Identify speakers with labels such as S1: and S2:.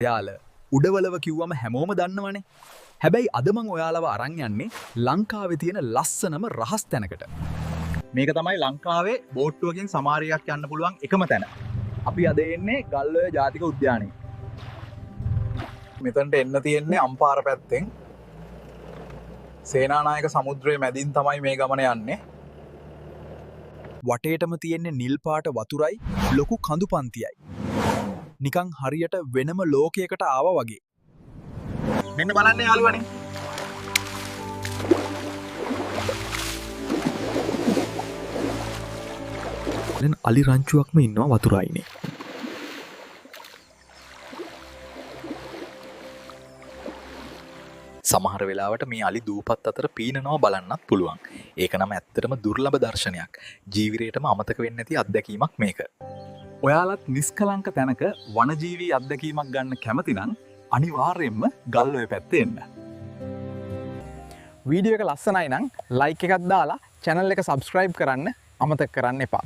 S1: යාල උඩවලව කිව්වම හැමෝම දන්නවනේ. හැබැයි අද මං ඔයාලව අරන් යන්නේ ලංකාවේ තියෙන ලස්සනම රහස් තැනකට.
S2: මේක තමයි ලංකාවේ බෝට්ටුවකින් සමාරියක් යන්න පුළුවන් එකම තැන. අපි අද එන්නේ ගල්ඔය ජාතික උද්‍යානයේ. මෙතනට එන්න තියෙන්නේ අම්පාර පැත්තෙන්. සේනානායක සමුද්‍රයේ මැදින් තමයි මේ ගමන යන්නේ.
S1: වටේටම තියෙන්නේ නිල් පාට වතුරයි ලොකු කඳු පන්තියයි. නිකන් හරියට වෙනම ලෝකයකට ආවා වගේ.
S2: මෙන්න බලන්න යාළුවනේ.
S1: දැන් අලි රංචුවක්ම ඉන්නවා වතුරයිනේ.
S2: සමහර වෙලාවට මේ අලි දූපත් අතර පීනනවා බලන්නත් පුළුවන්. ඒක නම් ඇත්තටම දුර්ලභ දර්ශනයක්. ජීවිතේටම අමතක වෙන්නේ නැති අත්දැකීමක් මේක.
S1: ඔයාලත් නිස්කලංක තැනක වනජීවී අත්දැකීමක් ගන්න කැමති නම් අනිවාර්යයෙන්ම ගල්ඔය පැත්තේ එන්න.
S3: වීඩියෝ එක ලස්සනයි නම් ලයික් එකක් දාලා channel එක subscribe කරන්න අමතක කරන්න එපා.